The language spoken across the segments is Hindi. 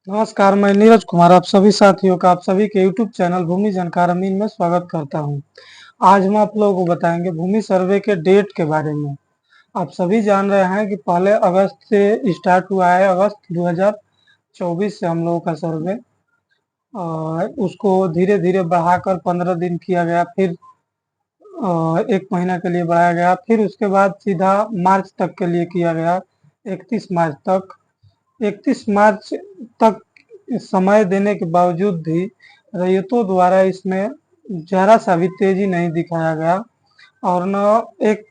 नमस्कार, मैं नीरज कुमार आप सभी साथियों का आप सभी के यूट्यूब चैनल भूमि जानकार अमीन में स्वागत करता हूं। आज हम आप लोगों को बताएंगे भूमि सर्वे के डेट के बारे में। आप सभी जान रहे हैं कि पहले अगस्त से स्टार्ट हुआ है, अगस्त 2024 से हम लोगों का सर्वे, और उसको धीरे धीरे बढ़ाकर 15 दिन किया गया, फिर 1 महीना के लिए बढ़ाया गया, फिर उसके बाद सीधा मार्च तक के लिए किया गया, 31 मार्च तक। 31 मार्च तक समय देने के बावजूद भी रैयतों द्वारा इसमें जरा सा भी तेजी नहीं दिखाया गया। और न, एक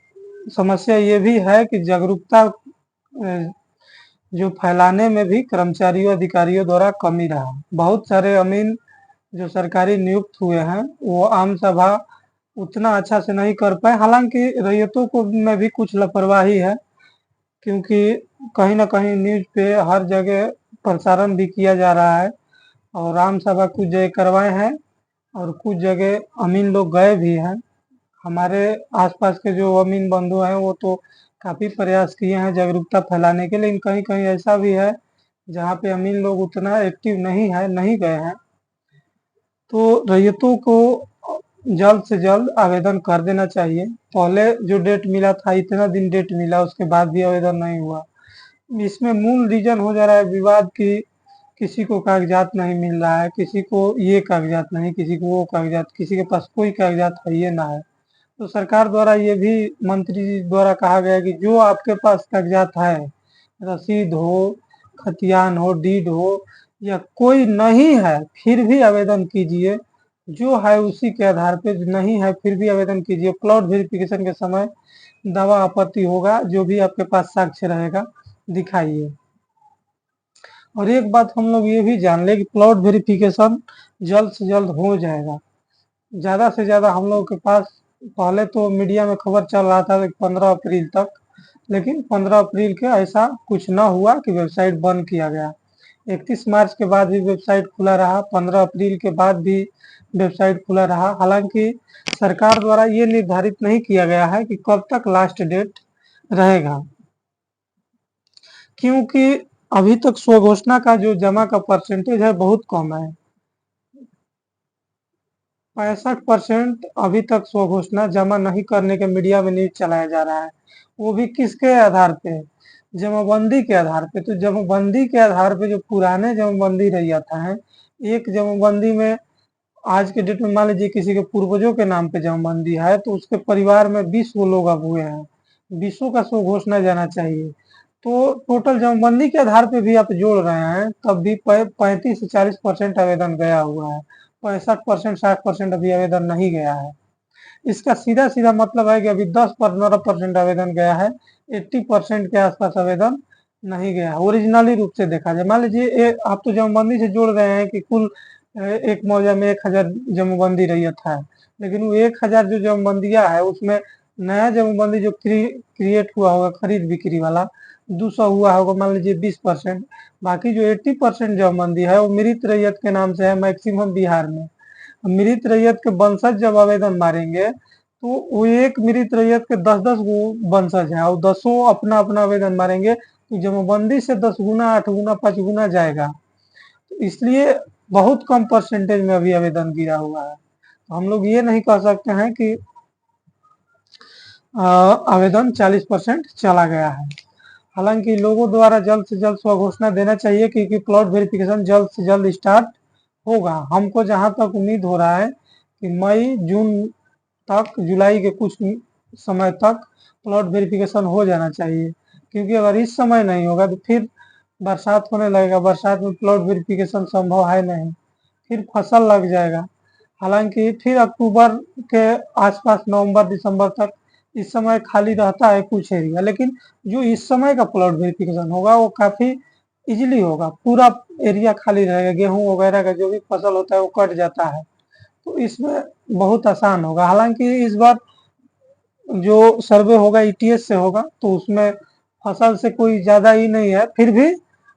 समस्या ये भी है कि जागरूकता जो फैलाने में भी कर्मचारियों अधिकारियों द्वारा कमी रहा। बहुत सारे अमीन जो सरकारी नियुक्त हुए हैं वो आम सभा उतना अच्छा से नहीं कर पाए। हालांकि रैयतों को में भी कुछ लापरवाही है, क्योंकि कहीं न कहीं न्यूज़ पे हर जगह प्रसारण भी किया जा रहा है, और आम सभा कुछ जगह करवाए हैं और कुछ जगह अमीन लोग गए भी हैं। हमारे आसपास के जो अमीन बंधु हैं वो तो काफ़ी प्रयास किए हैं जागरूकता फैलाने के, लेकिन कहीं-कहीं ऐसा भी है जहाँ पे अमीन लोग उतना एक्टिव नहीं गए हैं। तो रैयतों को जल्द से जल्द आवेदन कर देना चाहिए। पहले जो डेट मिला था, इतना दिन डेट मिला, उसके बाद भी आवेदन नहीं हुआ। इसमें मूल रीज़न हो जा रहा है विवाद कि किसी को कागज़ात नहीं मिल रहा है, किसी को ये कागज़ात नहीं, किसी को वो कागज़ात, किसी के पास कोई कागज़ात है ये ना है। तो सरकार द्वारा ये भी मंत्री जी द्वारा कहा गया है कि जो आपके पास कागज़ात है, रसीद हो, खतियान हो, डीड हो, या कोई नहीं है फिर भी आवेदन कीजिए। जो है उसी के आधार पे, नहीं है फिर भी आवेदन कीजिए। प्लॉट वेरिफिकेशन के समय दावा आपत्ति होगा, जो भी आपके पास साक्ष्य रहेगा दिखाइए। और एक बात हम लोग ये भी जान लें कि प्लॉट वेरिफिकेशन जल्द से जल्द हो जाएगा। ज़्यादा से ज़्यादा हम लोग के पास, पहले तो मीडिया में खबर चल रहा था 15 अप्रैल तक, लेकिन 15 अप्रैल के ऐसा कुछ ना हुआ कि वेबसाइट बंद किया गया। 31 मार्च के बाद भी वेबसाइट खुला रहा, 15 अप्रैल के बाद भी वेबसाइट खुला रहा। हालांकि सरकार द्वारा ये निर्धारित नहीं किया गया है कि कब तक लास्ट डेट रहेगा, क्योंकि अभी तक स्वघोषणा का जो जमा का परसेंटेज है बहुत कम है। 65% अभी तक स्वघोषणा जमा नहीं करने के मीडिया में न्यूज चलाया जा रहा है। वो भी किसके आधार पे? जमाबंदी के आधार पे। तो जमाबंदी के आधार पे जो पुराने जमाबंदी रैयत हैं, एक जमाबंदी में आज के डेट में मान लीजिए किसी के पूर्वजों के नाम पे जमाबंदी है, तो उसके परिवार में 20 वो लोग अब हुए हैं, 20 का स्वघोषणा जाना चाहिए। तो टोटल जमाबंदी के आधार पे भी आप जोड़ रहे हैं, तब भी 35 से 40% आवेदन गया हुआ है। 65% 60% अभी आवेदन नहीं गया है। इसका सीधा सीधा मतलब है कि अभी 10-15% आवेदन गया है, 80% के आसपास आवेदन नहीं गया। ओरिजिनली रूप से देखा जाए, मान लीजिए आप तो जमाबंदी से जोड़ रहे हैं कि कुल एक मौजा में 1000 जमाबंदी रैयत है, लेकिन वो 1000 जो जमाबंदियां है उसमें नया जमाबंदी जो क्रिएट हुआ होगा खरीद बिक्री वाला 200 हुआ होगा, मान लीजिए 20%। बाकी जो 80% जमाबंदी है वो मृत रैयत के नाम से है, मैक्सिमम बिहार में। मृत रैयत के वंशज जब आवेदन मारेंगे तो वो एक मृत रैयत के 10-10 गो वंशज हैं, और 10 अपना अपना आवेदन मारेंगे, तो जमाबंदी से 10 गुना 8 गुना 5 गुना जाएगा। तो इसलिए बहुत कम परसेंटेज में अभी आवेदन गिरा हुआ है। तो हम लोग ये नहीं कह सकते हैं कि आवेदन 40% चला गया है। हालांकि लोगों द्वारा जल्द से जल्द स्वघोषणा देना चाहिए, क्योंकि प्लॉट वेरिफिकेशन जल्द से जल्द स्टार्ट होगा। हमको जहां तक उम्मीद हो रहा है कि मई जून तक, जुलाई के कुछ समय तक प्लॉट वेरिफिकेशन हो जाना चाहिए, क्योंकि अगर इस समय नहीं होगा तो फिर बरसात होने लगेगा। बरसात में प्लॉट वेरिफिकेशन संभव है नहीं, फिर फसल लग जाएगा। हालांकि फिर अक्टूबर के आसपास, नवंबर दिसंबर तक इस समय खाली रहता है कुछ एरिया, लेकिन जो इस समय का प्लॉट वेरिफिकेशन होगा वो काफी इजीली होगा। पूरा एरिया खाली रहेगा, गेहूं वगैरह का जो भी फसल होता है वो कट जाता है, तो इसमें बहुत आसान होगा। हालांकि इस बार जो सर्वे होगा ईटीएस से होगा, तो उसमें फसल से कोई ज्यादा ही नहीं है, फिर भी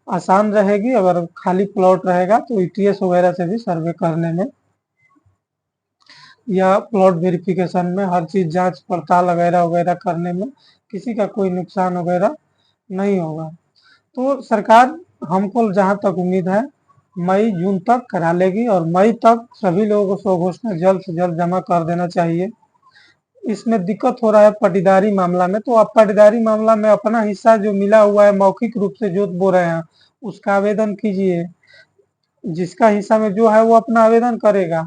आसान रहेगी। अगर खाली प्लॉट रहेगा तो ईटीएस वगैरह से भी सर्वे करने में या प्लॉट वेरिफिकेशन में, हर चीज जांच पड़ताल वगैरह वगैरह करने में किसी का कोई नुकसान वगैरह नहीं होगा। तो सरकार, हमको जहां तक उम्मीद है मई जून तक करा लेगी और मई तक सभी लोगों को स्वघोषणा जल्द से जल्द जमा कर देना चाहिए। इसमें दिक्कत हो रहा है पटीदारी मामला में, तो आप पटीदारी मामला में अपना हिस्सा जो मिला हुआ है मौखिक रूप से जो बो रहे हैं उसका आवेदन कीजिए। जिसका हिस्सा में जो है वो अपना आवेदन करेगा।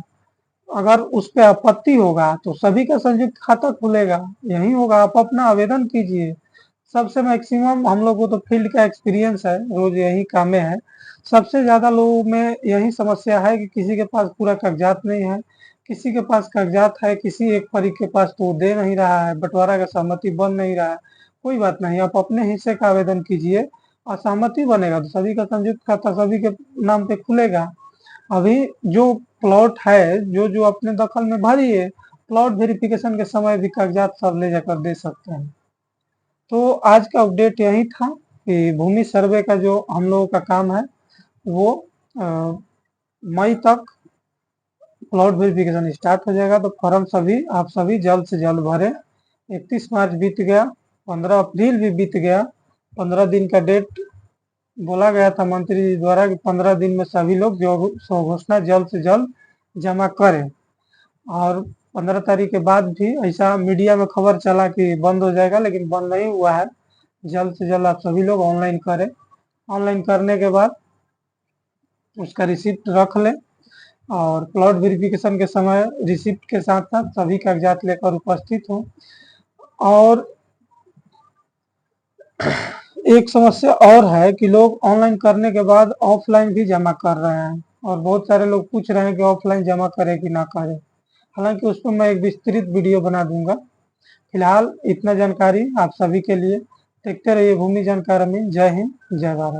अगर उस पे आपत्ति होगा तो सभी का संयुक्त खाता खुलेगा, यही होगा। आप अपना आवेदन कीजिए। सबसे मैक्सिमम हम लोग को तो फील्ड का एक्सपीरियंस है, रोज यही कामें है। सबसे ज्यादा लोगों में यही समस्या है कि किसी के पास पूरा कागजात नहीं है, किसी के पास कागजात है, किसी एक फरीक के पास तो वो दे नहीं रहा है, बंटवारा का सहमति बन नहीं रहा है। कोई बात नहीं, आप अपने हिस्से का आवेदन कीजिए और सहमति बनेगा तो सभी का संयुक्त खाता सभी के नाम पे खुलेगा। अभी जो प्लॉट है जो जो अपने दखल में भरिए, प्लॉट वेरिफिकेशन के समय भी कागजात सब ले जाकर दे सकते हैं। तो आज का अपडेट यही था कि भूमि सर्वे का जो हम लोगों का काम है वो मई तक प्लॉट वेरिफिकेशन स्टार्ट हो जाएगा। तो फॉर्म सभी आप सभी जल्द से जल्द भरें। 31 मार्च बीत गया, 15 अप्रैल भी बीत गया। 15 दिन का डेट बोला गया था मंत्री जी द्वारा कि 15 दिन में सभी लोग जो स्वघोषणा जल्द से जल्द जमा करें। और 15 तारीख के बाद भी ऐसा मीडिया में खबर चला कि बंद हो जाएगा, लेकिन बंद नहीं हुआ है। जल्द से जल्द आप सभी लोग ऑनलाइन करें। ऑनलाइन करने के बाद उसका रिसिप्ट रख लें और प्लॉट वेरिफिकेशन के समय रिसिप्ट के साथ साथ सभी कागजात लेकर उपस्थित हों। और एक समस्या और है कि लोग ऑनलाइन करने के बाद ऑफलाइन भी जमा कर रहे हैं और बहुत सारे लोग पूछ रहे हैं कि ऑफलाइन जमा करें कि ना करें। हालांकि उस पर मैं एक विस्तृत वीडियो बना दूंगा। फिलहाल इतना जानकारी आप सभी के लिए। देखते रहिए भूमि जानकारी में। जय हिंद, जय भारत।